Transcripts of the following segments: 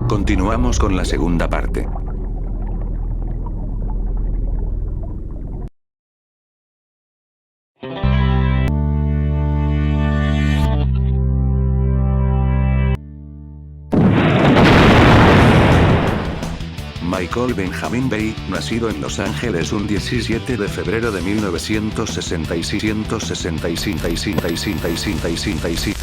Continuamos con la segunda parte. Michael Benjamin Bay, nacido en Los Ángeles un 17 de febrero de 1966.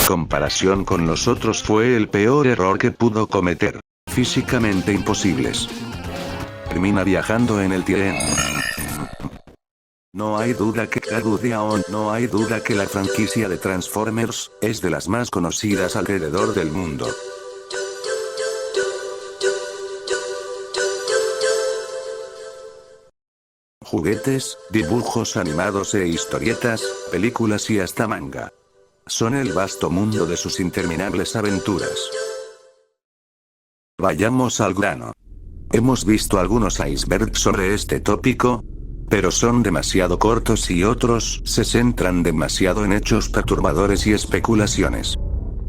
Comparación con los otros fue el peor error que pudo cometer. Físicamente imposibles. Termina viajando en el tiempo. No hay duda que no hay duda que la franquicia de Transformers es de las más conocidas alrededor del mundo. Juguetes, dibujos animados e historietas, películas y hasta manga. Son el vasto mundo de sus interminables aventuras. Vayamos al grano. Hemos visto algunos icebergs sobre este tópico, pero son demasiado cortos y otros se centran demasiado en hechos perturbadores y especulaciones.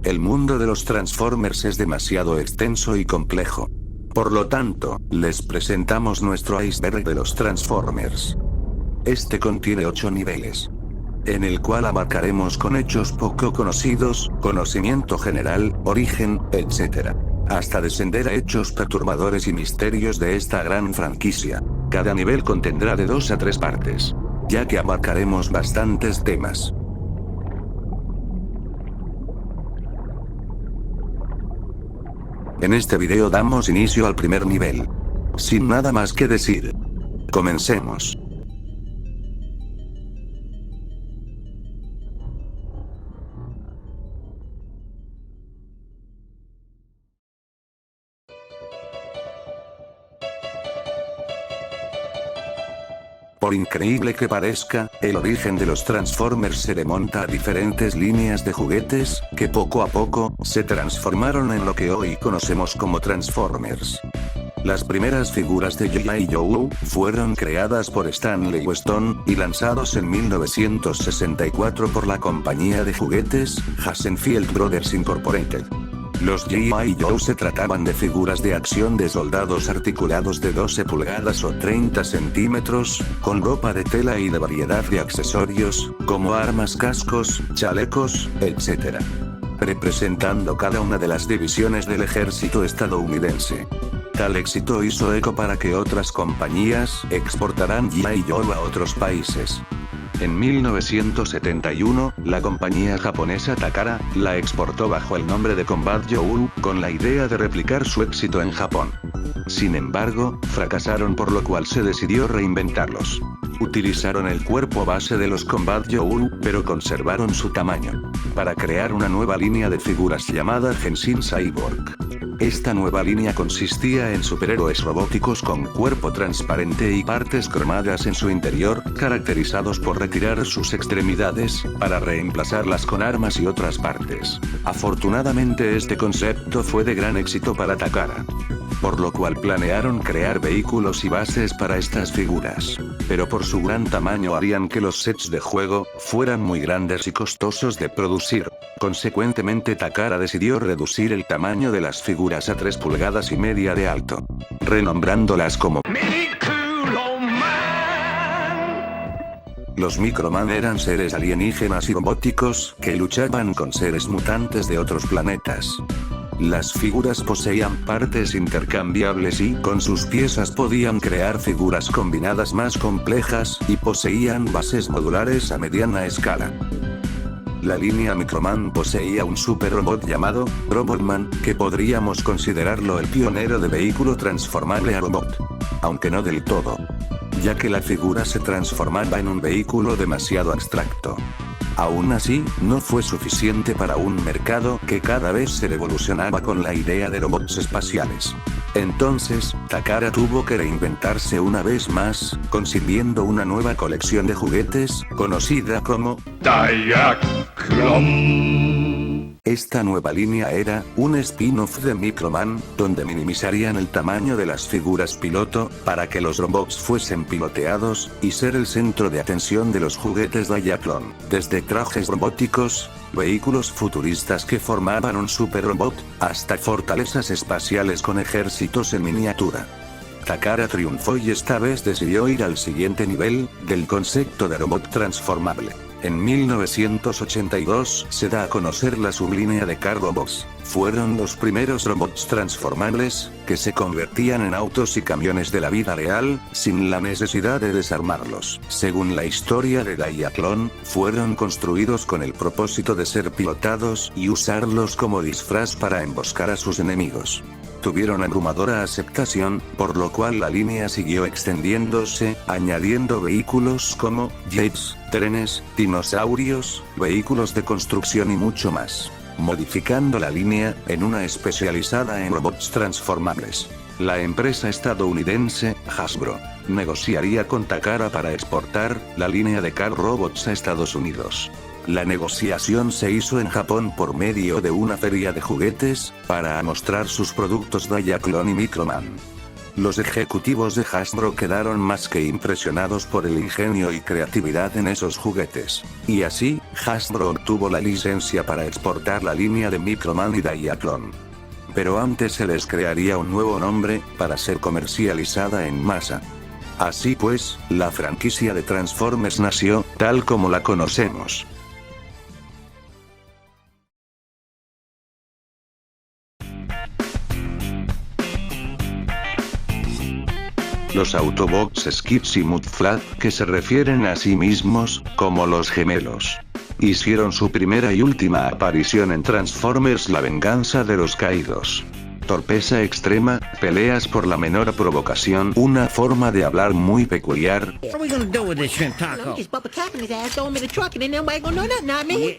El mundo de los Transformers es demasiado extenso y complejo. Por lo tanto, les presentamos nuestro iceberg de los Transformers. Este contiene 8 niveles, en el cual abarcaremos con hechos poco conocidos, conocimiento general, origen, etc. Hasta descender a hechos perturbadores y misterios de esta gran franquicia. Cada nivel contendrá de 2 a 3 partes, ya que abarcaremos bastantes temas. En este video damos inicio al primer nivel. Sin nada más que decir, comencemos. Por increíble que parezca, el origen de los Transformers se remonta a diferentes líneas de juguetes, que poco a poco, se transformaron en lo que hoy conocemos como Transformers. Las primeras figuras de G.I. Joe fueron creadas por Stanley Weston, y lanzados en 1964 por la compañía de juguetes, Hasenfield Brothers Incorporated. Los G.I. Joe se trataban de figuras de acción de soldados articulados de 12 pulgadas o 30 centímetros, con ropa de tela y de variedad de accesorios, como armas, cascos, chalecos, etc. Representando cada una de las divisiones del ejército estadounidense. Tal éxito hizo eco para que otras compañías exportaran G.I. Joe a otros países. En 1971, la compañía japonesa Takara la exportó bajo el nombre de Combat Joe, con la idea de replicar su éxito en Japón. Sin embargo, fracasaron, por lo cual se decidió reinventarlos. Utilizaron el cuerpo base de los Combat Joe, pero conservaron su tamaño, para crear una nueva línea de figuras llamada Henshin Cyborg. Esta nueva línea consistía en superhéroes robóticos con cuerpo transparente y partes cromadas en su interior, caracterizados por retirar sus extremidades, para reemplazarlas con armas y otras partes. Afortunadamente este concepto fue de gran éxito para Takara, por lo cual planearon crear vehículos y bases para estas figuras. Pero por su gran tamaño harían que los sets de juego fueran muy grandes y costosos de producir. Consecuentemente Takara decidió reducir el tamaño de las figuras a 3,5 pulgadas de alto, renombrándolas como Los Microman eran seres alienígenas y robóticos que luchaban con seres mutantes de otros planetas. Las figuras poseían partes intercambiables y con sus piezas podían crear figuras combinadas más complejas, y poseían bases modulares a mediana escala. La línea Microman poseía un super robot llamado Robotman, que podríamos considerarlo el pionero de vehículo transformable a robot. Aunque no del todo, ya que la figura se transformaba en un vehículo demasiado abstracto. Aún así, no fue suficiente para un mercado que cada vez se revolucionaba con la idea de robots espaciales. Entonces, Takara tuvo que reinventarse una vez más, concibiendo una nueva colección de juguetes, conocida como Diaclone. Esta nueva línea era un spin-off de Microman, donde minimizarían el tamaño de las figuras piloto, para que los robots fuesen piloteados, y ser el centro de atención de los juguetes Diaclone. Desde trajes robóticos, vehículos futuristas que formaban un superrobot, hasta fortalezas espaciales con ejércitos en miniatura. Takara triunfó y esta vez decidió ir al siguiente nivel, del concepto de robot transformable. En 1982 se da a conocer la sublínea de Car Robots. Fueron los primeros robots transformables, que se convertían en autos y camiones de la vida real, sin la necesidad de desarmarlos. Según la historia de Diaclone, fueron construidos con el propósito de ser pilotados y usarlos como disfraz para emboscar a sus enemigos. Tuvieron abrumadora aceptación, por lo cual la línea siguió extendiéndose, añadiendo vehículos como jets, trenes, dinosaurios, vehículos de construcción y mucho más, modificando la línea en una especializada en robots transformables. La empresa estadounidense, Hasbro, negociaría con Takara para exportar la línea de Car Robots a Estados Unidos. La negociación se hizo en Japón por medio de una feria de juguetes, para mostrar sus productos Diaclone y Microman. Los ejecutivos de Hasbro quedaron más que impresionados por el ingenio y creatividad en esos juguetes. Y así, Hasbro obtuvo la licencia para exportar la línea de Microman y Diaclone. Pero antes se les crearía un nuevo nombre, para ser comercializada en masa. Así pues, la franquicia de Transformers nació, tal como la conocemos. Los Autobots Skips y Mudflap, que se refieren a sí mismos como los gemelos, hicieron su primera y última aparición en Transformers: La venganza de los caídos. Torpeza extrema, peleas por la menor provocación, una forma de hablar muy peculiar.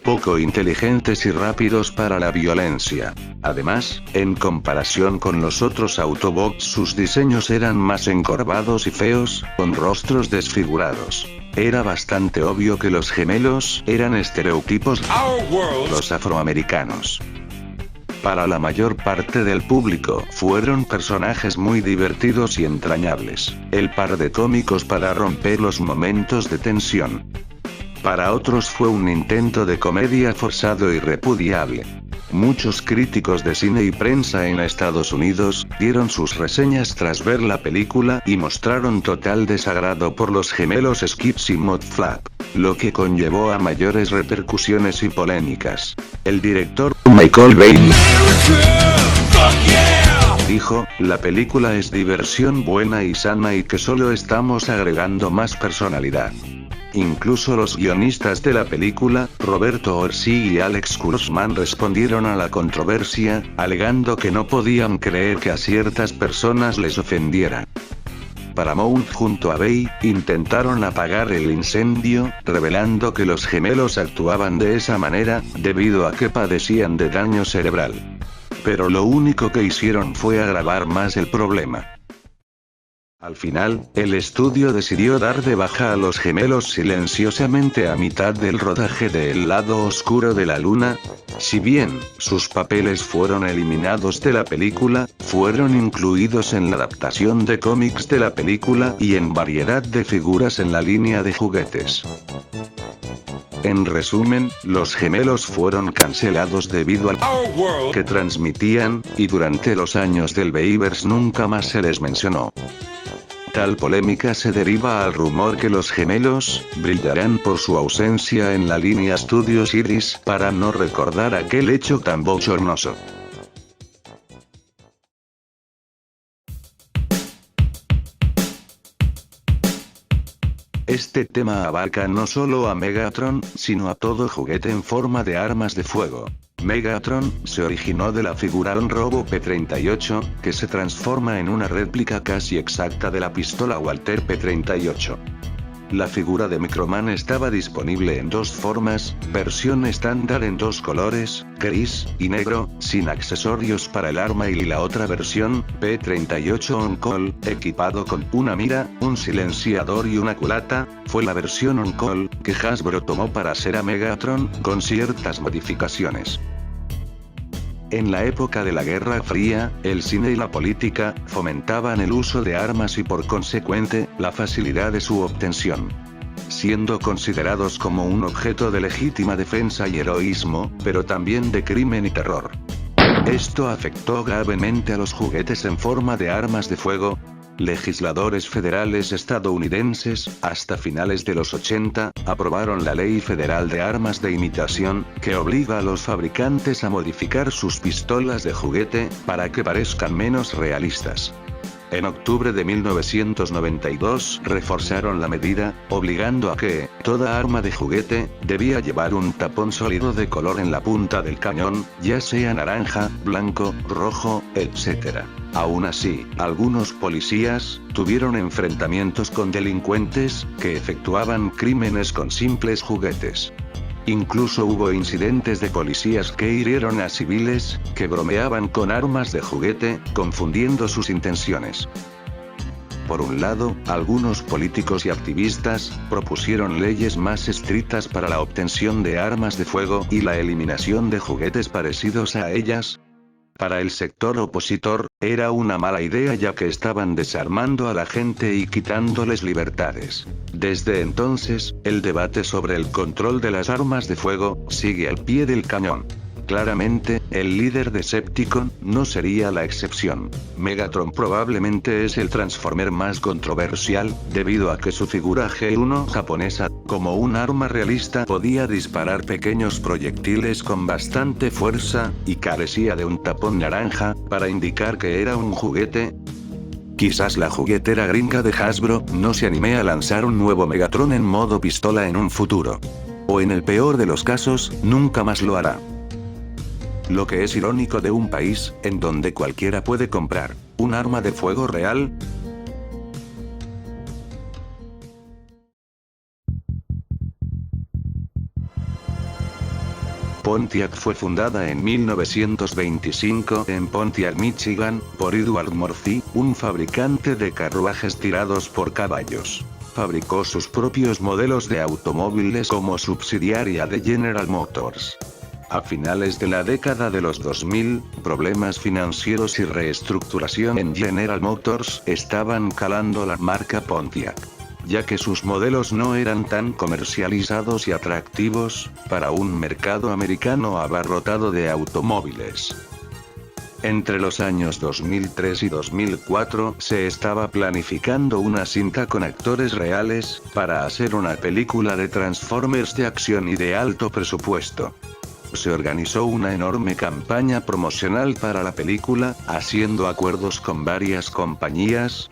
Poco inteligentes y rápidos para la violencia. Además, en comparación con los otros Autobots, sus diseños eran más encorvados y feos, con rostros desfigurados. Era bastante obvio que los gemelos eran estereotipos los afroamericanos. Para la mayor parte del público, fueron personajes muy divertidos y entrañables, el par de cómicos para romper los momentos de tensión. Para otros fue un intento de comedia forzado y repudiable. Muchos críticos de cine y prensa en Estados Unidos dieron sus reseñas tras ver la película y mostraron total desagrado por los gemelos Skips y Mudflap, lo que conllevó a mayores repercusiones y polémicas. El director, Michael Bay, dijo: la película es diversión buena y sana y que solo estamos agregando más personalidad. Incluso los guionistas de la película, Roberto Orci y Alex Kurtzman, respondieron a la controversia, alegando que no podían creer que a ciertas personas les ofendiera. Paramount junto a Bay intentaron apagar el incendio, revelando que los gemelos actuaban de esa manera, debido a que padecían de daño cerebral. Pero lo único que hicieron fue agravar más el problema. Al final, el estudio decidió dar de baja a los gemelos silenciosamente a mitad del rodaje de El lado oscuro de la luna. Si bien, sus papeles fueron eliminados de la película, fueron incluidos en la adaptación de cómics de la película y en variedad de figuras en la línea de juguetes. En resumen, los gemelos fueron cancelados debido al que transmitían, y durante los años del Bayverse nunca más se les mencionó. Tal polémica se deriva al rumor que los gemelos brillarán por su ausencia en la línea Studios Iris para no recordar aquel hecho tan bochornoso. Este tema abarca no solo a Megatron, sino a todo juguete en forma de armas de fuego. Megatron se originó de la figura On-Robo P-38, que se transforma en una réplica casi exacta de la pistola Walther P-38. La figura de Microman estaba disponible en dos formas: versión estándar en dos colores, gris y negro, sin accesorios para el arma, y la otra versión, P-38 On-Call, equipado con una mira, un silenciador y una culata. Fue la versión On-Call que Hasbro tomó para hacer a Megatron, con ciertas modificaciones. En la época de la Guerra Fría, el cine y la política fomentaban el uso de armas y por consecuente, la facilidad de su obtención. siendo considerados como un objeto de legítima defensa y heroísmo, pero también de crimen y terror. Esto afectó gravemente a los juguetes en forma de armas de fuego. Legisladores federales estadounidenses, hasta finales de los 80, aprobaron la Ley Federal de Armas de Imitación, que obliga a los fabricantes a modificar sus pistolas de juguete, para que parezcan menos realistas. En octubre de 1992 reforzaron la medida, obligando a que toda arma de juguete debía llevar un tapón sólido de color en la punta del cañón, ya sea naranja, blanco, rojo, etc. Aún así, algunos policías tuvieron enfrentamientos con delincuentes que efectuaban crímenes con simples juguetes. Incluso hubo incidentes de policías que hirieron a civiles, que bromeaban con armas de juguete, confundiendo sus intenciones. Por un lado, algunos políticos y activistas propusieron leyes más estrictas para la obtención de armas de fuego y la eliminación de juguetes parecidos a ellas. Para el sector opositor, era una mala idea ya que estaban desarmando a la gente y quitándoles libertades. Desde entonces, el debate sobre el control de las armas de fuego sigue al pie del cañón. Claramente, el líder Decepticon no sería la excepción. Megatron probablemente es el Transformer más controversial, debido a que su figura G1 japonesa, como un arma realista, podía disparar pequeños proyectiles con bastante fuerza, y carecía de un tapón naranja, para indicar que era un juguete. Quizás la juguetera gringa de Hasbro no se anime a lanzar un nuevo Megatron en modo pistola en un futuro. O en el peor de los casos, nunca más lo hará. Lo que es irónico de un país, en donde cualquiera puede comprar un arma de fuego real. Pontiac fue fundada en 1925 en Pontiac, Michigan, por Edward Murphy, un fabricante de carruajes tirados por caballos. Fabricó sus propios modelos de automóviles como subsidiaria de General Motors. A finales de la década de los 2000, problemas financieros y reestructuración en General Motors estaban calando la marca Pontiac, ya que sus modelos no eran tan comercializados y atractivos para un mercado americano abarrotado de automóviles. Entre los años 2003 y 2004 se estaba planificando una cinta con actores reales para hacer una película de Transformers de acción y de alto presupuesto. Se organizó una enorme campaña promocional para la película, haciendo acuerdos con varias compañías.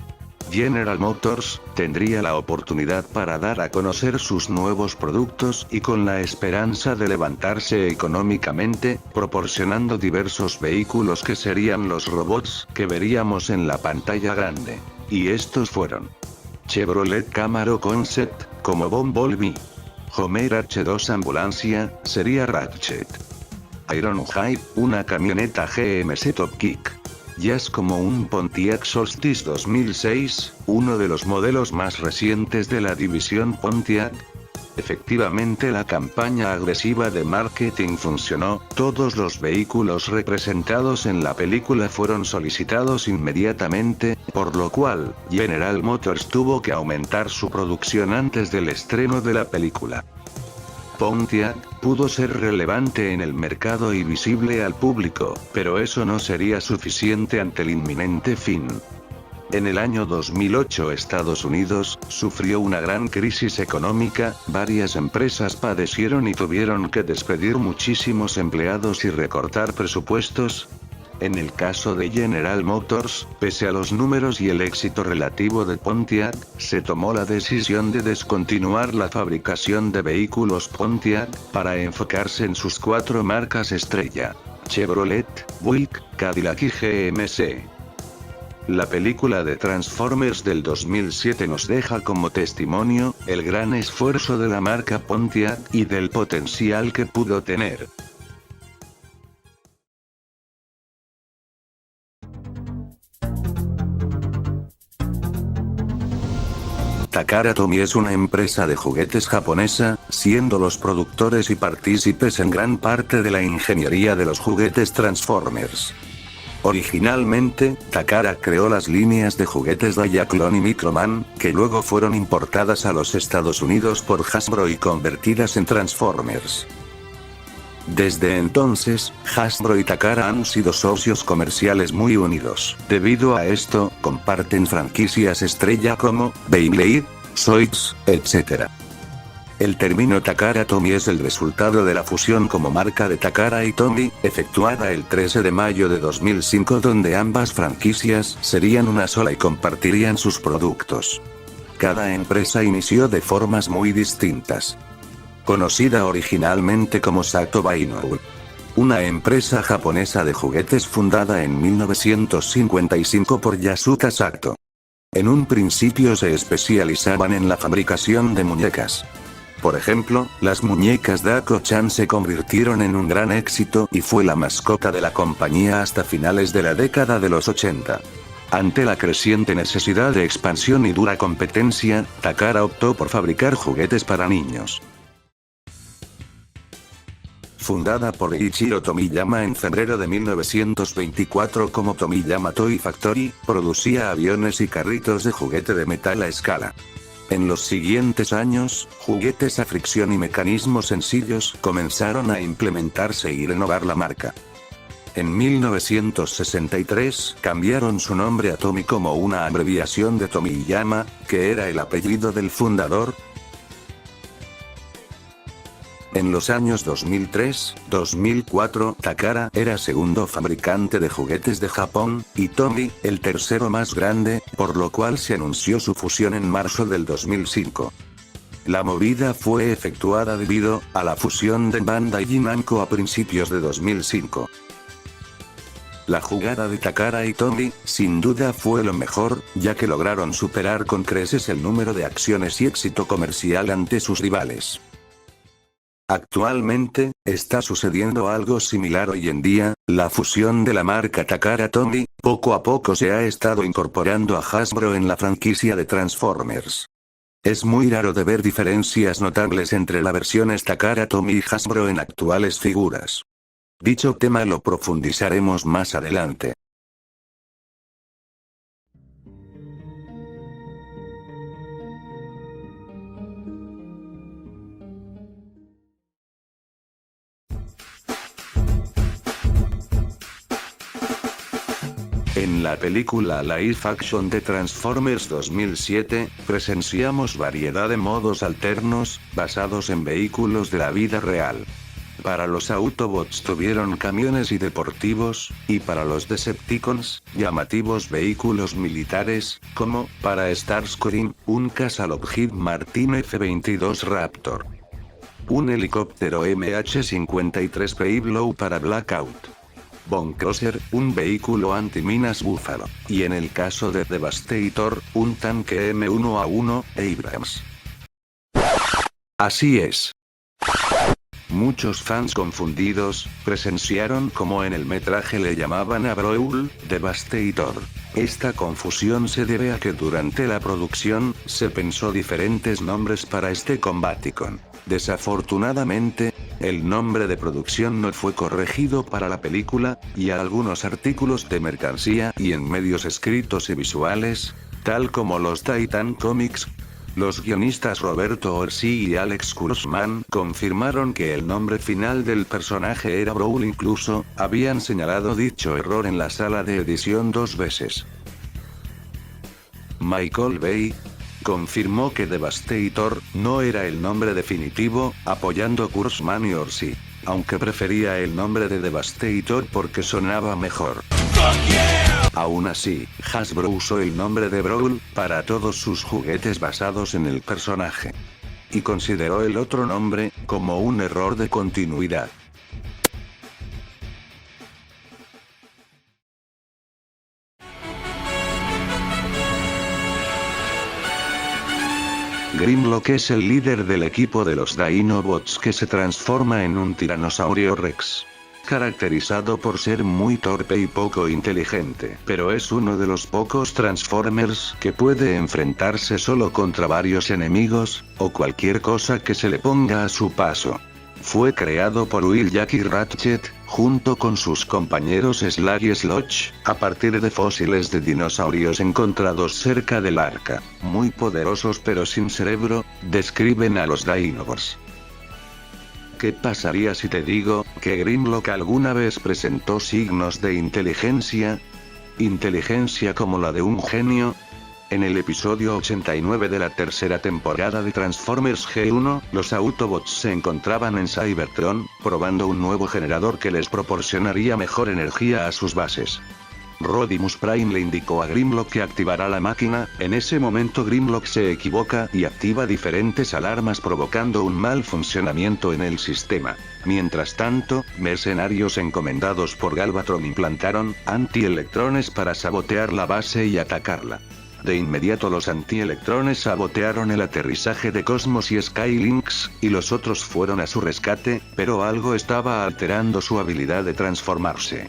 General Motors tendría la oportunidad para dar a conocer sus nuevos productos y con la esperanza de levantarse económicamente, proporcionando diversos vehículos que serían los robots que veríamos en la pantalla grande. Y estos fueron Chevrolet Camaro Concept, como Bumblebee. Homer H2 Ambulancia, sería Ratchet. Ironhide, una camioneta GMC Top Kick. Jazz como un Pontiac Solstice 2006, uno de los modelos más recientes de la división Pontiac. Efectivamente, la campaña agresiva de marketing funcionó, todos los vehículos representados en la película fueron solicitados inmediatamente, por lo cual, General Motors tuvo que aumentar su producción antes del estreno de la película. Pontiac pudo ser relevante en el mercado y visible al público, pero eso no sería suficiente ante el inminente fin. En el año 2008 Estados Unidos sufrió una gran crisis económica, varias empresas padecieron y tuvieron que despedir muchísimos empleados y recortar presupuestos. En el caso de General Motors, pese a los números y el éxito relativo de Pontiac, se tomó la decisión de descontinuar la fabricación de vehículos Pontiac, para enfocarse en sus 4 marcas estrella: Chevrolet, Buick, Cadillac y GMC. La película de Transformers del 2007 nos deja como testimonio el gran esfuerzo de la marca Pontiac y del potencial que pudo tener. Takara Tomy es una empresa de juguetes japonesa, siendo los productores y partícipes en gran parte de la ingeniería de los juguetes Transformers. Originalmente, Takara creó las líneas de juguetes Diaclone y Microman, que luego fueron importadas a los Estados Unidos por Hasbro y convertidas en Transformers. Desde entonces, Hasbro y Takara han sido socios comerciales muy unidos. Debido a esto, comparten franquicias estrella como Beyblade, Zoids, etc. El término Takara Tomy es el resultado de la fusión como marca de Takara y Tomy, efectuada el 13 de mayo de 2005, donde ambas franquicias serían una sola y compartirían sus productos. Cada empresa inició de formas muy distintas. Conocida originalmente como Sato Bainou, una empresa japonesa de juguetes fundada en 1955 por Yasuda Sato. En un principio se especializaban en la fabricación de muñecas. Por ejemplo, las muñecas Dako-chan se convirtieron en un gran éxito y fue la mascota de la compañía hasta finales de la década de los 80. Ante la creciente necesidad de expansión y dura competencia, Takara optó por fabricar juguetes para niños. Fundada por Ichiro Tomiyama en febrero de 1924 como Tomiyama Toy Factory, producía aviones y carritos de juguete de metal a escala. En los siguientes años, juguetes a fricción y mecanismos sencillos comenzaron a implementarse y renovar la marca. En 1963 cambiaron su nombre a Tomy como una abreviación de Tomiyama, que era el apellido del fundador. En los años 2003-2004, Takara era segundo fabricante de juguetes de Japón, y Tomy, el tercero más grande, por lo cual se anunció su fusión en marzo del 2005. La movida fue efectuada debido a la fusión de Bandai Namco a principios de 2005. La jugada de Takara y Tomy, sin duda fue lo mejor, ya que lograron superar con creces el número de acciones y éxito comercial ante sus rivales. Actualmente, está sucediendo algo similar hoy en día, la fusión de la marca Takara Tomy, poco a poco se ha estado incorporando a Hasbro en la franquicia de Transformers. Es muy raro de ver diferencias notables entre la versión Takara Tomy y Hasbro en actuales figuras. Dicho tema lo profundizaremos más adelante. En la película live action de Transformers 2007, presenciamos variedad de modos alternos, basados en vehículos de la vida real. Para los Autobots tuvieron camiones y deportivos, y para los Decepticons, llamativos vehículos militares, como, para Starscream, un caza Lockheed Martin F-22 Raptor. Un helicóptero MH-53 Payload para Blackout. Bombcrusher, un vehículo antiminas Buffalo, y en el caso de Devastator, un tanque M1A1 Abrams. Así es. Muchos fans confundidos, presenciaron como en el metraje le llamaban a Brawl, Devastator. Esta confusión se debe a que durante la producción, se pensó diferentes nombres para este Combaticon. Desafortunadamente, el nombre de producción no fue corregido para la película, y algunos artículos de mercancía y en medios escritos y visuales, tal como los Titan Comics. Los guionistas Roberto Orci y Alex Kurtzman confirmaron que el nombre final del personaje era Brawl, incluso habían señalado dicho error en la sala de edición 2 veces. Michael Bay confirmó que Devastator no era el nombre definitivo, apoyando Kurtzman y Orci, aunque prefería el nombre de Devastator porque sonaba mejor. Aún así, Hasbro usó el nombre de Brawl para todos sus juguetes basados en el personaje, y consideró el otro nombre como un error de continuidad. Grimlock es el líder del equipo de los Dinobots que se transforma en un tiranosaurio Rex. Caracterizado por ser muy torpe y poco inteligente, pero es uno de los pocos Transformers que puede enfrentarse solo contra varios enemigos, o cualquier cosa que se le ponga a su paso. Fue creado por Will Jackie Ratchet, junto con sus compañeros Slag y Sludge, a partir de fósiles de dinosaurios encontrados cerca del arca, muy poderosos pero sin cerebro, describen a los Dinobots. ¿Qué pasaría si te digo que Grimlock alguna vez presentó signos de inteligencia? ¿Inteligencia como la de un genio? En el episodio 89 de la tercera temporada de Transformers G1, los Autobots se encontraban en Cybertron, probando un nuevo generador que les proporcionaría mejor energía a sus bases. Rodimus Prime le indicó a Grimlock que activará la máquina. En ese momento Grimlock se equivoca y activa diferentes alarmas provocando un mal funcionamiento en el sistema. Mientras tanto, mercenarios encomendados por Galvatron implantaron antielectrones para sabotear la base y atacarla. De inmediato los antielectrones sabotearon el aterrizaje de Cosmos y Skylynx, y los otros fueron a su rescate, pero algo estaba alterando su habilidad de transformarse.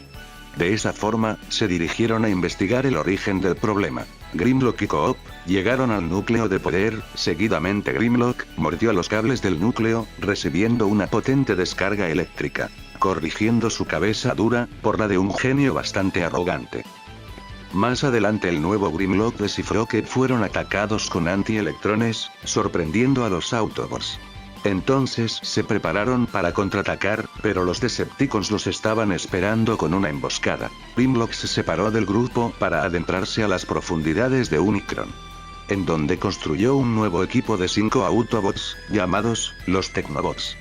De esa forma, se dirigieron a investigar el origen del problema. Grimlock y Coop llegaron al núcleo de poder. Seguidamente Grimlock mordió los cables del núcleo, recibiendo una potente descarga eléctrica, corrigiendo su cabeza dura por la de un genio bastante arrogante. Más adelante el nuevo Grimlock descifró que fueron atacados con antielectrones, sorprendiendo a los Autobots. Entonces se prepararon para contraatacar, pero los Decepticons los estaban esperando con una emboscada. Grimlock se separó del grupo para adentrarse a las profundidades de Unicron, en donde construyó un nuevo equipo de 5 Autobots, llamados los Technobots.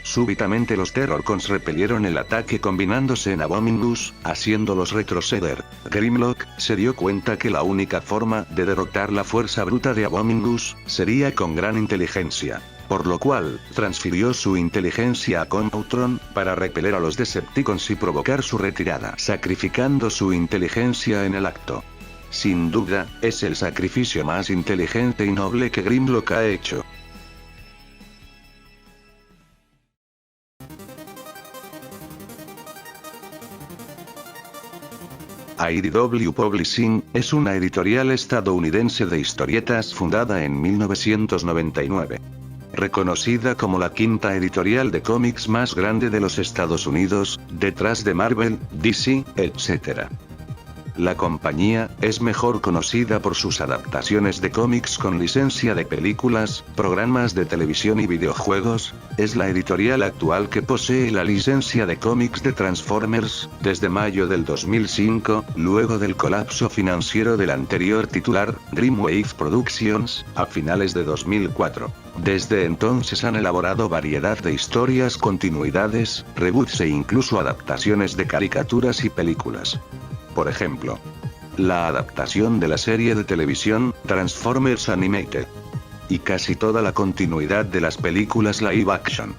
Súbitamente los Terrorcons repelieron el ataque combinándose en Abominus, haciéndolos retroceder. Grimlock se dio cuenta que la única forma de derrotar la fuerza bruta de Abominus sería con gran inteligencia, por lo cual transfirió su inteligencia a Combautron para repeler a los Decepticons y provocar su retirada, sacrificando su inteligencia en el acto. Sin duda, es el sacrificio más inteligente y noble que Grimlock ha hecho. IDW Publishing es una editorial estadounidense de historietas fundada en 1999. Reconocida como la quinta editorial de cómics más grande de los Estados Unidos, detrás de Marvel, DC, etc. La compañía es mejor conocida por sus adaptaciones de cómics con licencia de películas, programas de televisión y videojuegos. Es la editorial actual que posee la licencia de cómics de Transformers, desde mayo del 2005, luego del colapso financiero del anterior titular, Dreamwave Productions, a finales de 2004. Desde entonces han elaborado variedad de historias, continuidades, reboots e incluso adaptaciones de caricaturas y películas. Por ejemplo, la adaptación de la serie de televisión, Transformers Animated, y casi toda la continuidad de las películas live action.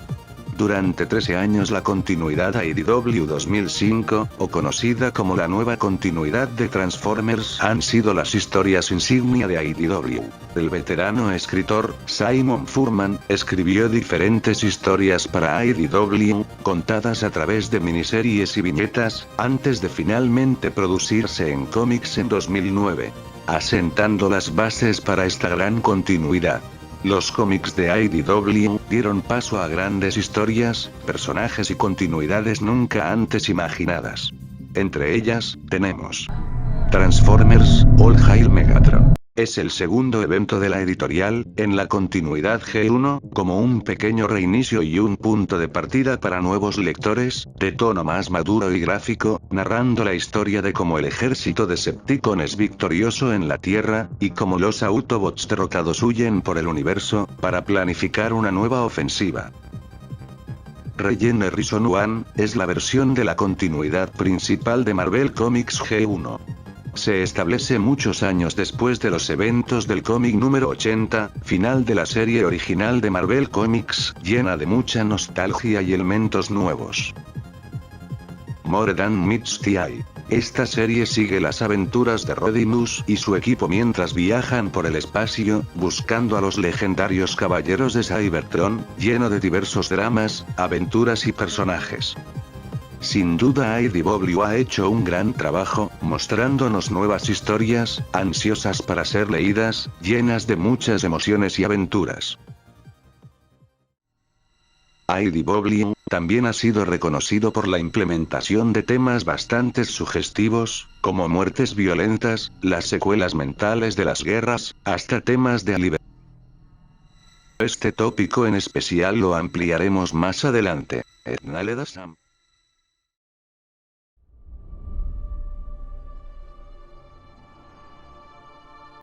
Durante 13 años la continuidad IDW 2005, o conocida como la nueva continuidad de Transformers, han sido las historias insignia de IDW. El veterano escritor, Simon Furman, escribió diferentes historias para IDW, contadas a través de miniseries y viñetas, antes de finalmente producirse en cómics en 2009, asentando las bases para esta gran continuidad. Los cómics de IDW dieron paso a grandes historias, personajes y continuidades nunca antes imaginadas. Entre ellas, tenemos Transformers, All Hail Megatron. Es el segundo evento de la editorial, en la continuidad G1, como un pequeño reinicio y un punto de partida para nuevos lectores, de tono más maduro y gráfico, narrando la historia de cómo el ejército Decepticon es victorioso en la Tierra, y cómo los Autobots derrotados huyen por el universo, para planificar una nueva ofensiva. Regeneration One, es la versión de la continuidad principal de Marvel Comics G1. Se establece muchos años después de los eventos del cómic número 80, final de la serie original de Marvel Comics, llena de mucha nostalgia y elementos nuevos. More Than Meets the Eye. Esta serie sigue las aventuras de Rodimus y su equipo mientras viajan por el espacio, buscando a los legendarios caballeros de Cybertron, lleno de diversos dramas, aventuras y personajes. Sin duda IDW ha hecho un gran trabajo, mostrándonos nuevas historias, ansiosas para ser leídas, llenas de muchas emociones y aventuras. IDW también ha sido reconocido por la implementación de temas bastante sugestivos, como muertes violentas, las secuelas mentales de las guerras, hasta temas de liberación. Este tópico en especial lo ampliaremos más adelante. Sam.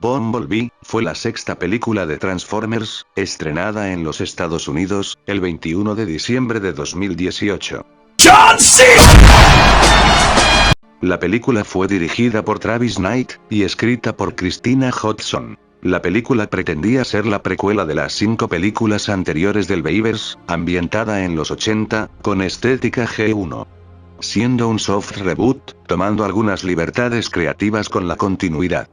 Bumblebee fue la sexta película de Transformers, estrenada en los Estados Unidos, el 21 de diciembre de 2018. ¡John C. La película fue dirigida por Travis Knight, y escrita por Christina Hodson. La película pretendía ser la precuela de las 5 películas anteriores del Bayverse, ambientada en los 80, con estética G1. Siendo un soft reboot, tomando algunas libertades creativas con la continuidad.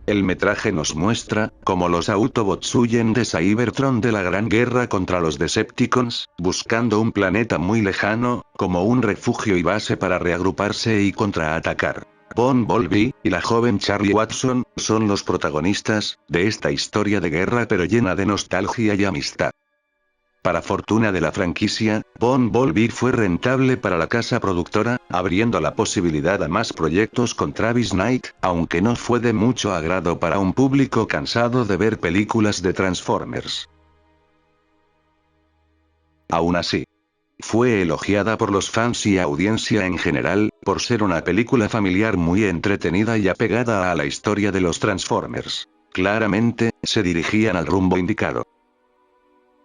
El metraje nos muestra cómo los Autobots huyen de Cybertron de la Gran Guerra contra los Decepticons, buscando un planeta muy lejano, como un refugio y base para reagruparse y contraatacar. Bumblebee y la joven Charlie Watson son los protagonistas de esta historia de guerra pero llena de nostalgia y amistad. Para fortuna de la franquicia, Bumblebee fue rentable para la casa productora, abriendo la posibilidad a más proyectos con Travis Knight, aunque no fue de mucho agrado para un público cansado de ver películas de Transformers. Aún así, fue elogiada por los fans y audiencia en general, por ser una película familiar muy entretenida y apegada a la historia de los Transformers. Claramente, se dirigían al rumbo indicado.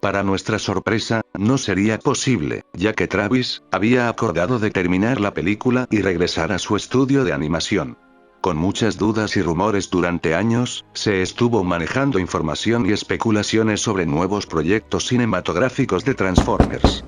Para nuestra sorpresa, no sería posible, ya que Travis había acordado de terminar la película y regresar a su estudio de animación. Con muchas dudas y rumores durante años, se estuvo manejando información y especulaciones sobre nuevos proyectos cinematográficos de Transformers.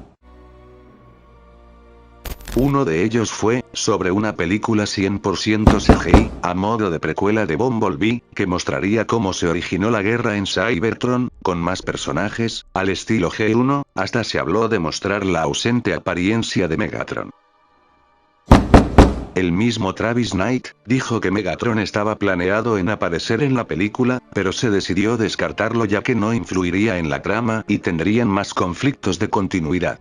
Uno de ellos fue, sobre una película 100% CGI, a modo de precuela de Bumblebee, que mostraría cómo se originó la guerra en Cybertron, con más personajes, al estilo G1, hasta se habló de mostrar la ausente apariencia de Megatron. El mismo Travis Knight dijo que Megatron estaba planeado en aparecer en la película, pero se decidió descartarlo ya que no influiría en la trama y tendrían más conflictos de continuidad.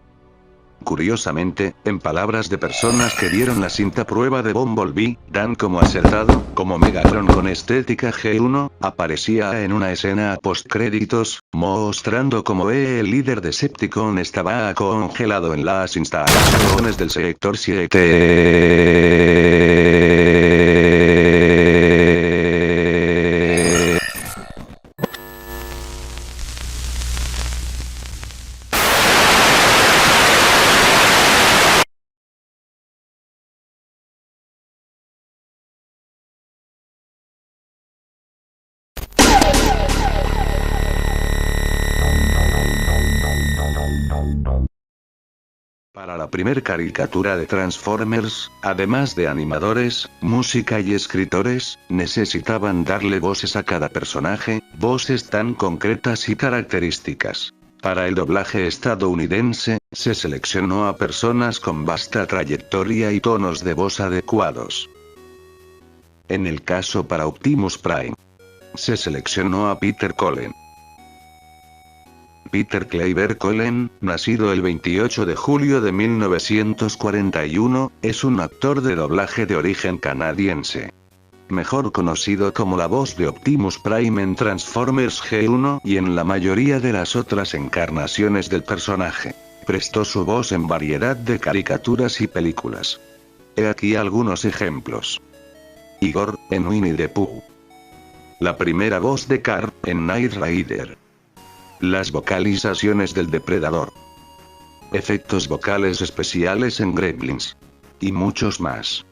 Curiosamente, en palabras de personas que vieron la cinta prueba de Bumblebee, dan como acertado, como Megatron con estética G1, aparecía en una escena postcréditos, mostrando cómo el líder Decepticon estaba congelado en las instalaciones del Sector 7. Para la primer caricatura de Transformers, además de animadores, música y escritores, necesitaban darle voces a cada personaje, voces tan concretas y características. Para el doblaje estadounidense, se seleccionó a personas con vasta trayectoria y tonos de voz adecuados. En el caso para Optimus Prime, se seleccionó a Peter Cullen. Peter Kleiber Cullen, nacido el 28 de julio de 1941, es un actor de doblaje de origen canadiense. Mejor conocido como la voz de Optimus Prime en Transformers G1 y en la mayoría de las otras encarnaciones del personaje. Prestó su voz en variedad de caricaturas y películas. He aquí algunos ejemplos. Igor, en Winnie the Pooh. La primera voz de Carl, en Knight Rider. Las vocalizaciones del Depredador. Efectos vocales especiales en Gremlins. Y muchos más.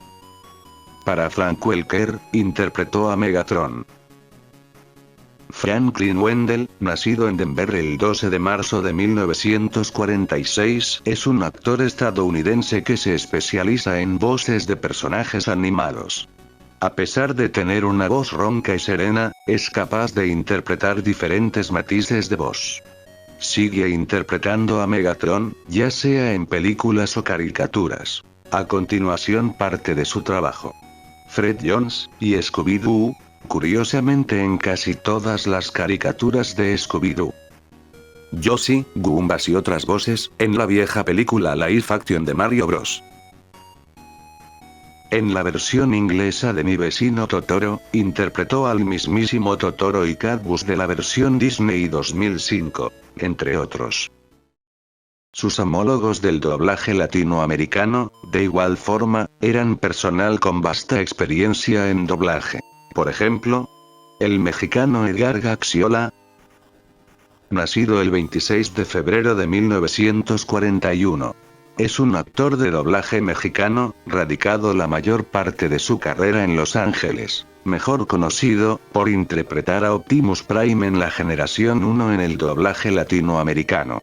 Para Frank Welker, interpretó a Megatron. Franklin Wendell, nacido en Denver el 12 de marzo de 1946, es un actor estadounidense que se especializa en voces de personajes animados. A pesar de tener una voz ronca y serena, es capaz de interpretar diferentes matices de voz. Sigue interpretando a Megatron, ya sea en películas o caricaturas. A continuación parte de su trabajo. Fred Jones, y Scooby-Doo, curiosamente en casi todas las caricaturas de Scooby-Doo. Yoshi, Goombas y otras voces, en la vieja película Live Action de Mario Bros. En la versión inglesa de Mi vecino Totoro, interpretó al mismísimo Totoro y Kate Bush de la versión Disney 2005, entre otros. Sus homólogos del doblaje latinoamericano, de igual forma, eran personal con vasta experiencia en doblaje. Por ejemplo, el mexicano Edgar Gaxiola, nacido el 26 de febrero de 1941. Es un actor de doblaje mexicano, radicado la mayor parte de su carrera en Los Ángeles, mejor conocido por interpretar a Optimus Prime en la generación 1 en el doblaje latinoamericano.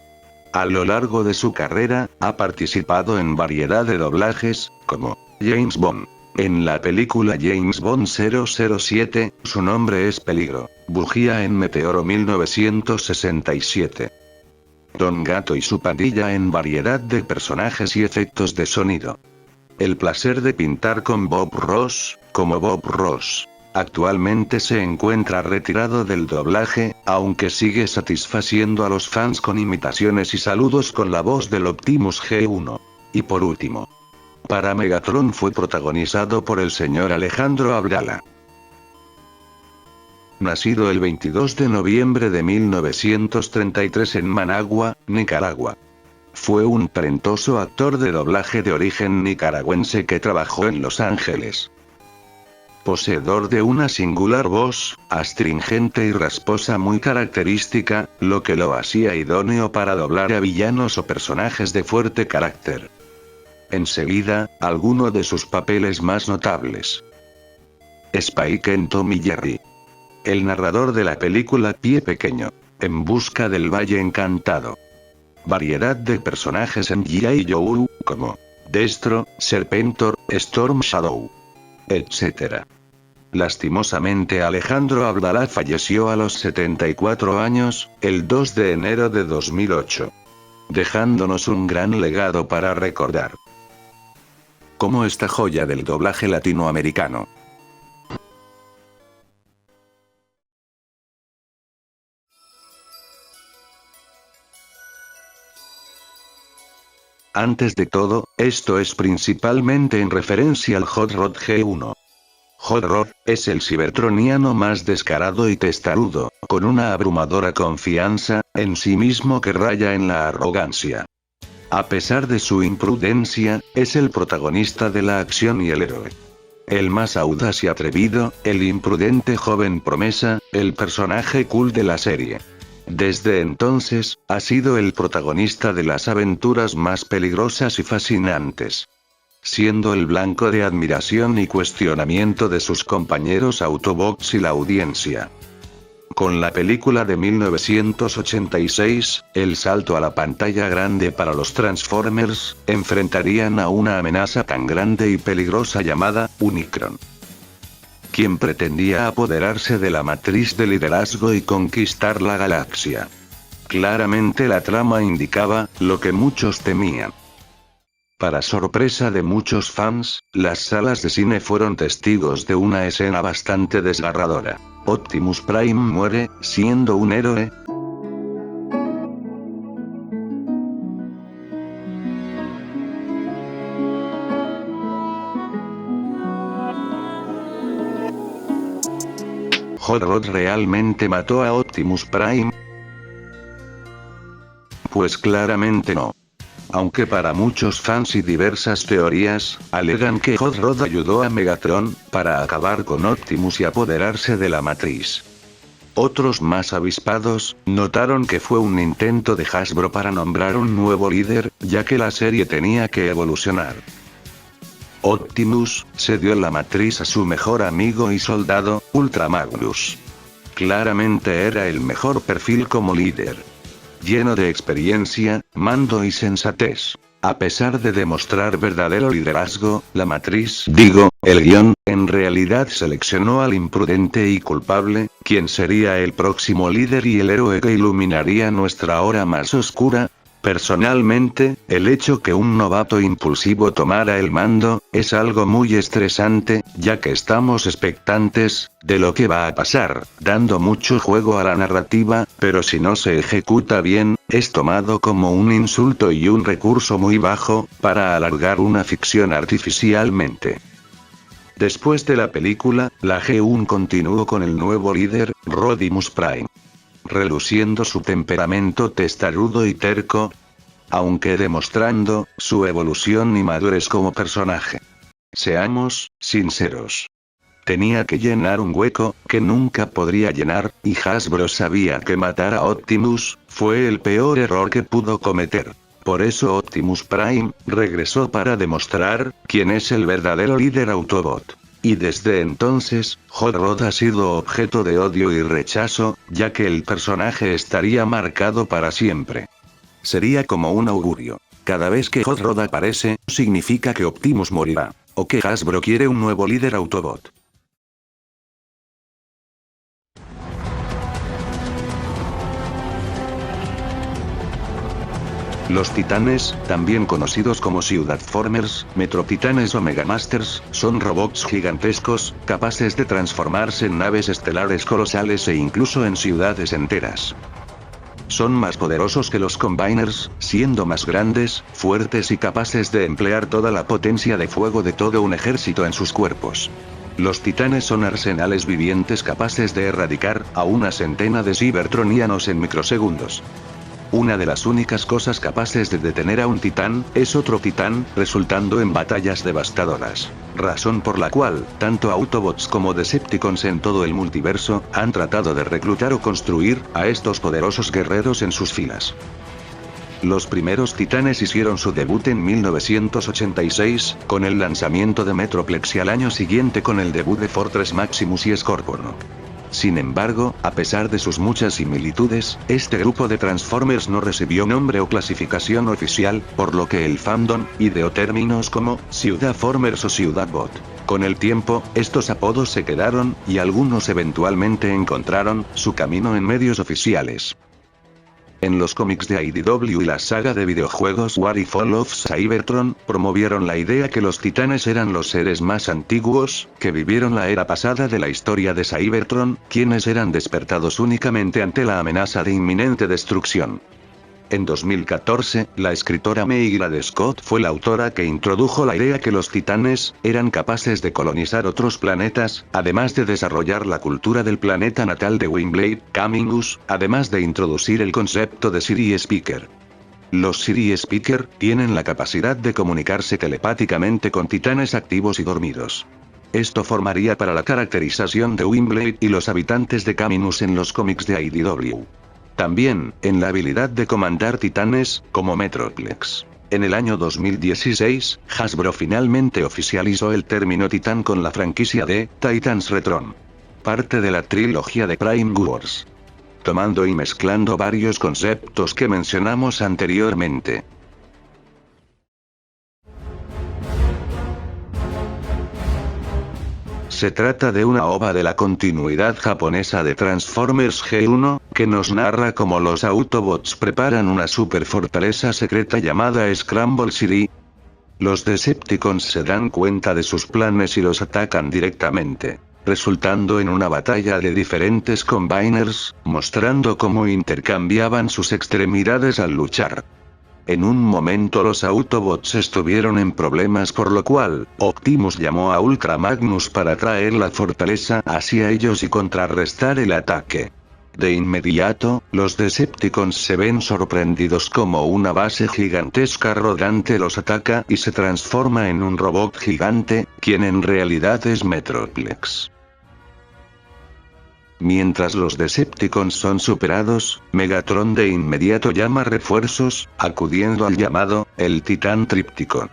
A lo largo de su carrera, ha participado en variedad de doblajes, como James Bond. En la película James Bond 007, su nombre es Peligro, bujía en Meteoro 1967. Don Gato y su pandilla en variedad de personajes y efectos de sonido. El placer de pintar con Bob Ross, como Bob Ross. Actualmente se encuentra retirado del doblaje, aunque sigue satisfaciendo a los fans con imitaciones y saludos con la voz del Optimus G1. Y por último, para Megatron fue protagonizado por el señor Alejandro Abdala. Nacido el 22 de noviembre de 1933 en Managua, Nicaragua. Fue un talentoso actor de doblaje de origen nicaragüense que trabajó en Los Ángeles. Poseedor de una singular voz, astringente y rasposa muy característica, lo que lo hacía idóneo para doblar a villanos o personajes de fuerte carácter. Enseguida, alguno de sus papeles más notables. Spike en Tom y Jerry. El narrador de la película Pie Pequeño. En busca del Valle Encantado. Variedad de personajes en G.I. Joe, como Destro, Serpentor, Storm Shadow, etc. Lastimosamente Alejandro Abdala falleció a los 74 años, el 2 de enero de 2008. Dejándonos un gran legado para recordar. Como esta joya del doblaje latinoamericano. Antes de todo, esto es principalmente en referencia al Hot Rod G1. Hot Rod es el cibertroniano más descarado y testarudo, con una abrumadora confianza en sí mismo que raya en la arrogancia. A pesar de su imprudencia, es el protagonista de la acción y el héroe. El más audaz y atrevido, el imprudente joven promesa, el personaje cool de la serie. Desde entonces, ha sido el protagonista de las aventuras más peligrosas y fascinantes. Siendo el blanco de admiración y cuestionamiento de sus compañeros Autobots y la audiencia. Con la película de 1986, el salto a la pantalla grande para los Transformers, enfrentarían a una amenaza tan grande y peligrosa llamada Unicron, quien pretendía apoderarse de la matriz de liderazgo y conquistar la galaxia. Claramente la trama indicaba lo que muchos temían. Para sorpresa de muchos fans, las salas de cine fueron testigos de una escena bastante desgarradora. Optimus Prime muere, siendo un héroe. ¿Hot Rod realmente mató a Optimus Prime? Pues claramente no. Aunque para muchos fans y diversas teorías, alegan que Hot Rod ayudó a Megatron, para acabar con Optimus y apoderarse de la matriz. Otros más avispados, notaron que fue un intento de Hasbro para nombrar un nuevo líder, ya que la serie tenía que evolucionar. Optimus cedió la matriz a su mejor amigo y soldado, Ultra Magnus. Claramente era el mejor perfil como líder. Lleno de experiencia, mando y sensatez. A pesar de demostrar verdadero liderazgo, la matriz, el guión, en realidad seleccionó al imprudente y culpable, quien sería el próximo líder y el héroe que iluminaría nuestra hora más oscura. Personalmente, el hecho que un novato impulsivo tomara el mando, es algo muy estresante, ya que estamos expectantes de lo que va a pasar, dando mucho juego a la narrativa, pero si no se ejecuta bien, es tomado como un insulto y un recurso muy bajo, para alargar una ficción artificialmente. Después de la película, la G1 continuó con el nuevo líder, Rodimus Prime. Reluciendo su temperamento testarudo y terco, aunque demostrando su evolución y madurez como personaje. Seamos sinceros. Tenía que llenar un hueco que nunca podría llenar, y Hasbro sabía que matar a Optimus fue el peor error que pudo cometer. Por eso Optimus Prime regresó para demostrar quién es el verdadero líder Autobot. Y desde entonces, Hot Rod ha sido objeto de odio y rechazo, ya que el personaje estaría marcado para siempre. Sería como un augurio. Cada vez que Hot Rod aparece, significa que Optimus morirá, o que Hasbro quiere un nuevo líder Autobot. Los Titanes, también conocidos como Ciudadformers, Metrotitanes o Megamasters, son robots gigantescos, capaces de transformarse en naves estelares colosales e incluso en ciudades enteras. Son más poderosos que los Combiners, siendo más grandes, fuertes y capaces de emplear toda la potencia de fuego de todo un ejército en sus cuerpos. Los Titanes son arsenales vivientes capaces de erradicar a una centena de Cybertronianos en microsegundos. Una de las únicas cosas capaces de detener a un titán, es otro titán, resultando en batallas devastadoras. Razón por la cual, tanto Autobots como Decepticons en todo el multiverso, han tratado de reclutar o construir a estos poderosos guerreros en sus filas. Los primeros Titanes hicieron su debut en 1986, con el lanzamiento de Metroplex y al año siguiente con el debut de Fortress Maximus y Scorponok. Sin embargo, a pesar de sus muchas similitudes, este grupo de Transformers no recibió nombre o clasificación oficial, por lo que el fandom ideó términos como Ciudadformers o Ciudadbot. Con el tiempo, estos apodos se quedaron, y algunos eventualmente encontraron su camino en medios oficiales. En los cómics de IDW y la saga de videojuegos War y Fall of Cybertron, promovieron la idea que los titanes eran los seres más antiguos, que vivieron la era pasada de la historia de Cybertron, quienes eran despertados únicamente ante la amenaza de inminente destrucción. En 2014, la escritora Meighrad Scott fue la autora que introdujo la idea que los titanes eran capaces de colonizar otros planetas, además de desarrollar la cultura del planeta natal de Windblade, Caminus, además de introducir el concepto de Siri Speaker. Los Siri Speaker tienen la capacidad de comunicarse telepáticamente con titanes activos y dormidos. Esto formaría para la caracterización de Windblade y los habitantes de Caminus en los cómics de IDW. También, en la habilidad de comandar titanes, como Metroplex. En el año 2016, Hasbro finalmente oficializó el término titán con la franquicia de Titans Retron. Parte de la trilogía de Prime Wars. Tomando y mezclando varios conceptos que mencionamos anteriormente. Se trata de una ova de la continuidad japonesa de Transformers G1, que nos narra cómo los Autobots preparan una super fortaleza secreta llamada Scramble City. Los Decepticons se dan cuenta de sus planes y los atacan directamente, resultando en una batalla de diferentes Combiners, mostrando cómo intercambiaban sus extremidades al luchar. En un momento los Autobots estuvieron en problemas, por lo cual, Optimus llamó a Ultra Magnus para traer la fortaleza hacia ellos y contrarrestar el ataque. De inmediato, los Decepticons se ven sorprendidos como una base gigantesca rodante los ataca y se transforma en un robot gigante, quien en realidad es Metroplex. Mientras los Decepticons son superados, Megatron de inmediato llama refuerzos, acudiendo al llamado, el Titán Tripticon.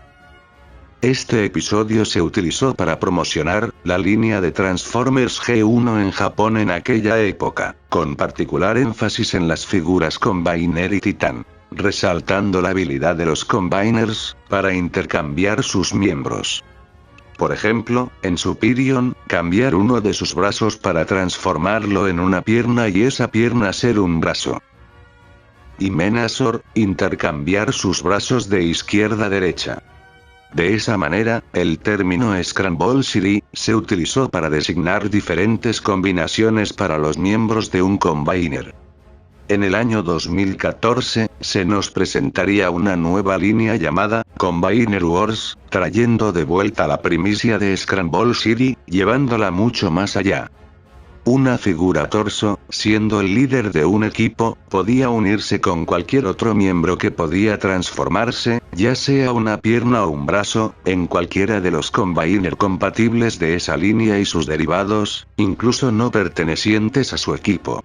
Este episodio se utilizó para promocionar la línea de Transformers G1 en Japón en aquella época, con particular énfasis en las figuras Combiner y Titán, resaltando la habilidad de los Combiners para intercambiar sus miembros. Por ejemplo, en Superion, cambiar uno de sus brazos para transformarlo en una pierna y esa pierna ser un brazo. y Menasor, intercambiar sus brazos de izquierda a derecha. De esa manera, el término Scramble City se utilizó para designar diferentes combinaciones para los miembros de un Combiner. En el año 2014, se nos presentaría una nueva línea llamada Combiner Wars, trayendo de vuelta la primicia de Scramble City, llevándola mucho más allá. Una figura torso, siendo el líder de un equipo, podía unirse con cualquier otro miembro que podía transformarse, ya sea una pierna o un brazo, en cualquiera de los Combiner compatibles de esa línea y sus derivados, incluso no pertenecientes a su equipo.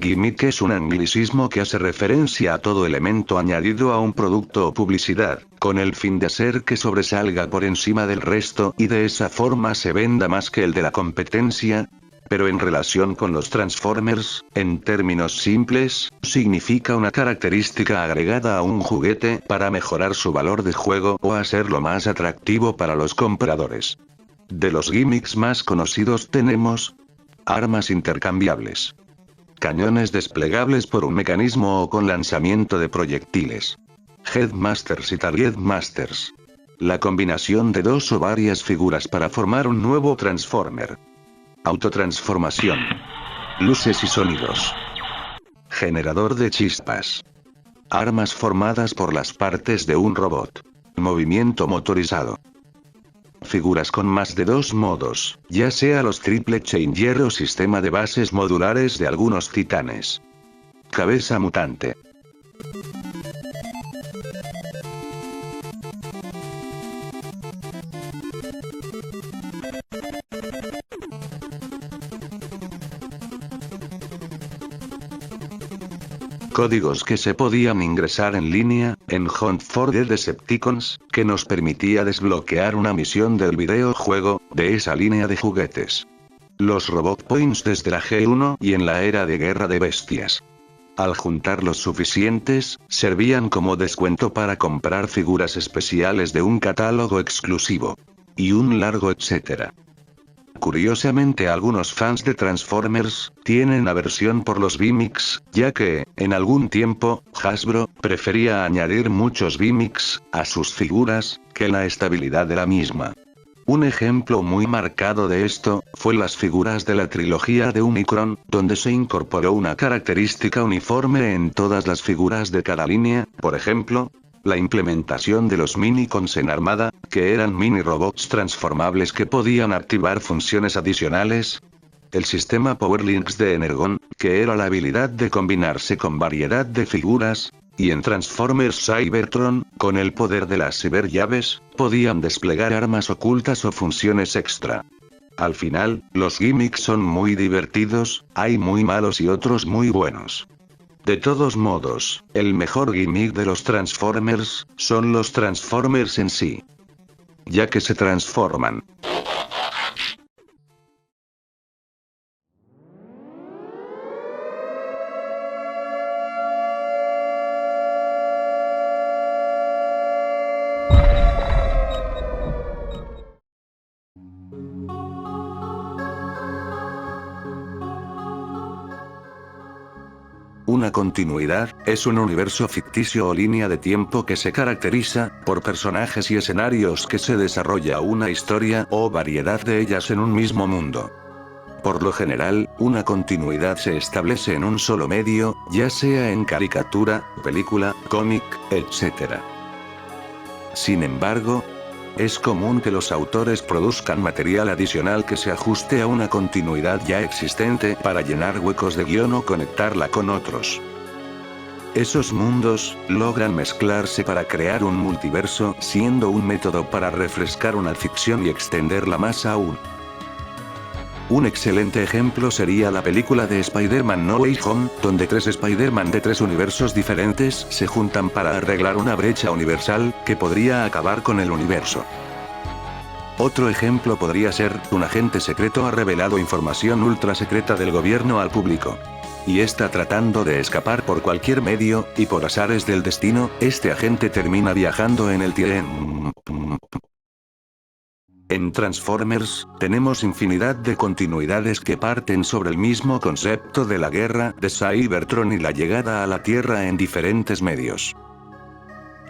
Gimmick es un anglicismo que hace referencia a todo elemento añadido a un producto o publicidad, con el fin de hacer que sobresalga por encima del resto y de esa forma se venda más que el de la competencia. Pero en relación con los Transformers, en términos simples, significa una característica agregada a un juguete para mejorar su valor de juego o hacerlo más atractivo para los compradores. De los gimmicks más conocidos tenemos armas intercambiables, cañones desplegables por un mecanismo o con lanzamiento de proyectiles, Headmasters y Targetmasters, la combinación de dos o varias figuras para formar un nuevo Transformer, autotransformación, luces y sonidos, generador de chispas, armas formadas por las partes de un robot, movimiento motorizado. Figuras con más de dos modos, ya sea los triple changer o sistema de bases modulares de algunos titanes. Cabeza mutante. Códigos que se podían ingresar en línea, en Hunt for the Decepticons, que nos permitía desbloquear una misión del videojuego, de esa línea de juguetes. Los Robot Points desde la G1 y en la era de Guerra de Bestias. Al juntar los suficientes, servían como descuento para comprar figuras especiales de un catálogo exclusivo. Y un largo etcétera. Curiosamente algunos fans de Transformers tienen aversión por los gimmicks, ya que, en algún tiempo, Hasbro prefería añadir muchos gimmicks a sus figuras que la estabilidad de la misma. Un ejemplo muy marcado de esto fue las figuras de la trilogía de Unicron, donde se incorporó una característica uniforme en todas las figuras de cada línea, por ejemplo, la implementación de los Minicons en armada, que eran mini robots transformables que podían activar funciones adicionales. El sistema Powerlinks de Energon, que era la habilidad de combinarse con variedad de figuras. Y en Transformers Cybertron, con el poder de las ciberllaves, podían desplegar armas ocultas o funciones extra. Al final, los gimmicks son muy divertidos, hay muy malos y otros muy buenos. De todos modos, el mejor gimmick de los Transformers, son los Transformers en sí. Ya que se transforman. Una continuidad, es un universo ficticio o línea de tiempo que se caracteriza, por personajes y escenarios que se desarrolla una historia o variedad de ellas en un mismo mundo. Por lo general, una continuidad se establece en un solo medio, ya sea en caricatura, película, cómic, etc. Sin embargo, es común que los autores produzcan material adicional que se ajuste a una continuidad ya existente para llenar huecos de guión o conectarla con otros. Esos mundos logran mezclarse para crear un multiverso, siendo un método para refrescar una ficción y extenderla más aún. Un excelente ejemplo sería la película de Spider-Man No Way Home, donde 3 Spider-Man de 3 universos diferentes se juntan para arreglar una brecha universal, que podría acabar con el universo. Otro ejemplo podría ser, un agente secreto ha revelado información ultra secreta del gobierno al público. Y está tratando de escapar por cualquier medio, y por azares del destino, este agente termina viajando en el tiempo. En Transformers, tenemos infinidad de continuidades que parten sobre el mismo concepto de la guerra de Cybertron y la llegada a la Tierra en diferentes medios.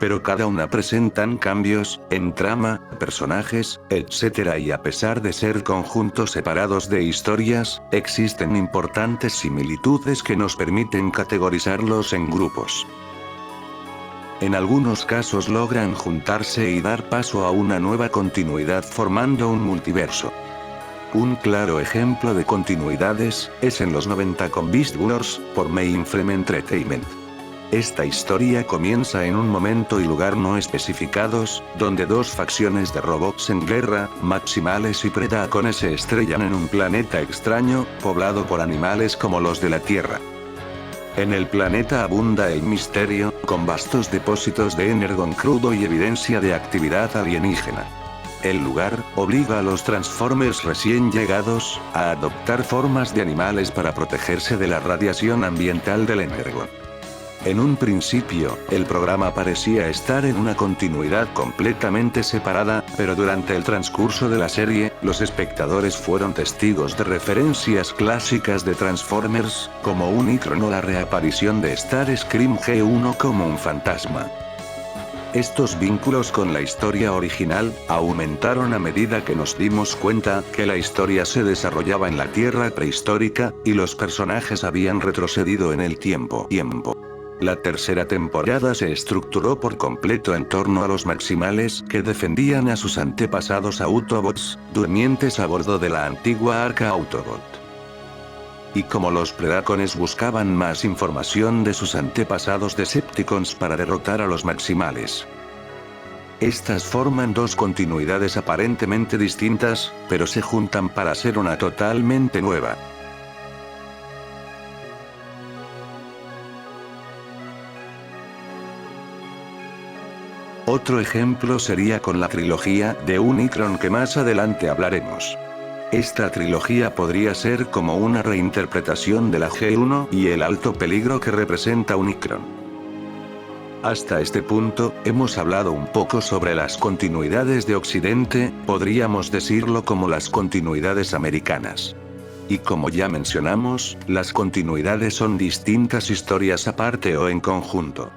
Pero cada una presentan cambios, en trama, personajes, etc. y a pesar de ser conjuntos separados de historias, existen importantes similitudes que nos permiten categorizarlos en grupos. En algunos casos logran juntarse y dar paso a una nueva continuidad formando un multiverso. Un claro ejemplo de continuidades es en los 90 con Beast Wars, por Mainframe Entertainment. Esta historia comienza en un momento y lugar no especificados, donde dos facciones de robots en guerra, Maximales y Predacones, se estrellan en un planeta extraño, poblado por animales como los de la Tierra. En el planeta abunda el misterio, con vastos depósitos de energón crudo y evidencia de actividad alienígena. El lugar obliga a los Transformers recién llegados a adoptar formas de animales para protegerse de la radiación ambiental del energón. En un principio, el programa parecía estar en una continuidad completamente separada, pero durante el transcurso de la serie, los espectadores fueron testigos de referencias clásicas de Transformers, como Unicron o la reaparición de Starscream G1 como un fantasma. Estos vínculos con la historia original aumentaron a medida que nos dimos cuenta que la historia se desarrollaba en la Tierra prehistórica, y los personajes habían retrocedido en el tiempo. La tercera temporada se estructuró por completo en torno a los Maximales que defendían a sus antepasados Autobots, durmientes a bordo de la antigua Arca Autobot. Y como los Predacones buscaban más información de sus antepasados Decepticons para derrotar a los Maximales. Estas forman dos continuidades aparentemente distintas, pero se juntan para hacer una totalmente nueva. Otro ejemplo sería con la trilogía de Unicron que más adelante hablaremos. Esta trilogía podría ser como una reinterpretación de la G1 y el alto peligro que representa Unicron. Hasta este punto, hemos hablado un poco sobre las continuidades de Occidente, podríamos decirlo como las continuidades americanas. Y como ya mencionamos, las continuidades son distintas historias aparte o en conjunto.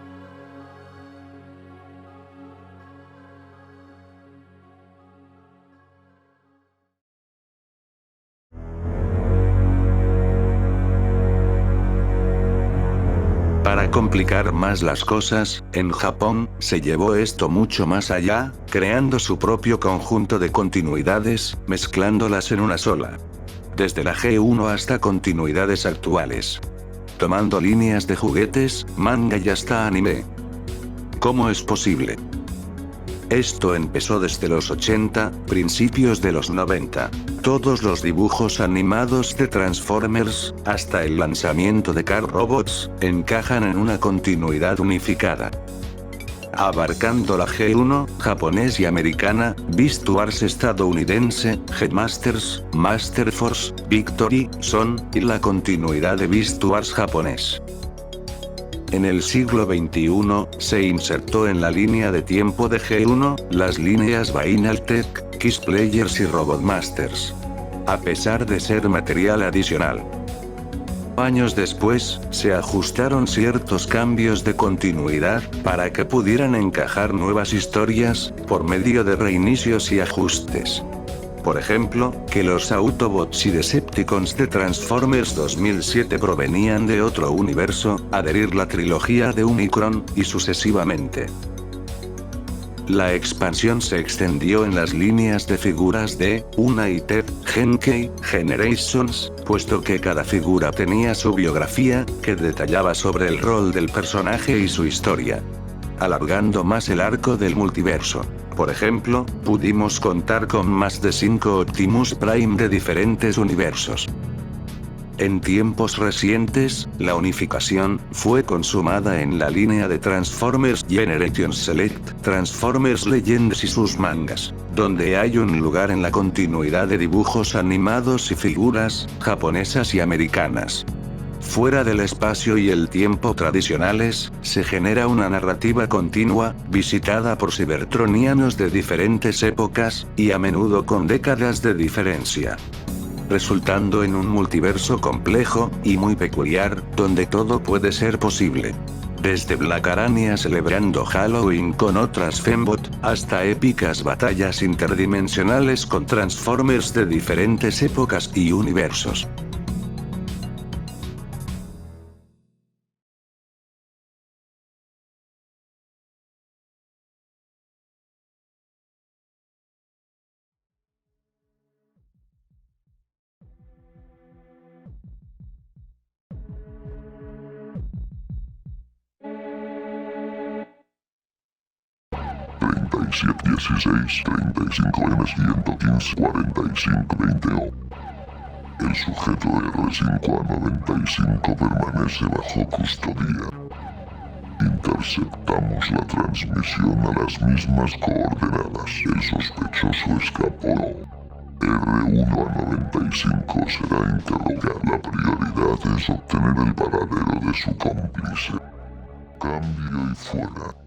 Para complicar más las cosas, en Japón, se llevó esto mucho más allá, creando su propio conjunto de continuidades, mezclándolas en una sola. Desde la G1 hasta continuidades actuales. Tomando líneas de juguetes, manga y hasta anime. ¿Cómo es posible? Esto empezó desde los 80, principios de los 90. Todos los dibujos animados de Transformers, hasta el lanzamiento de Car Robots, encajan en una continuidad unificada. Abarcando la G1, japonés y americana, Beast Wars estadounidense, Headmasters, Master Force, Victory, Son, y la continuidad de Beast Wars japonés. En el siglo XXI, se insertó en la línea de tiempo de G1, las líneas Bainaltech, Kiss Players y Robot Masters. A pesar de ser material adicional. Años después, se ajustaron ciertos cambios de continuidad, para que pudieran encajar nuevas historias, por medio de reinicios y ajustes. Por ejemplo, que los Autobots y Decepticons de Transformers 2007 provenían de otro universo, adherir la trilogía de Unicron, y sucesivamente. La expansión se extendió en las líneas de figuras de United, Genkei, Generations, puesto que cada figura tenía su biografía, que detallaba sobre el rol del personaje y su historia. Alargando más el arco del multiverso. Por ejemplo, pudimos contar con más de 5 Optimus Prime de diferentes universos. En tiempos recientes, la unificación fue consumada en la línea de Transformers Generations Select, Transformers Legends y sus mangas, donde hay un lugar en la continuidad de dibujos animados y figuras japonesas y americanas. Fuera del espacio y el tiempo tradicionales, se genera una narrativa continua, visitada por cibertronianos de diferentes épocas, y a menudo con décadas de diferencia, resultando en un multiverso complejo, y muy peculiar, donde todo puede ser posible. Desde Black Arania celebrando Halloween con otras Fembot, hasta épicas batallas interdimensionales con Transformers de diferentes épocas y universos. $37 16 35 M 115 45 20 O. El sujeto R5A95 permanece bajo custodia. Interceptamos la transmisión a las mismas coordenadas. El sospechoso escapó. R1A95 será interrogado. La prioridad es obtener el paradero de su cómplice. Cambio y fuera.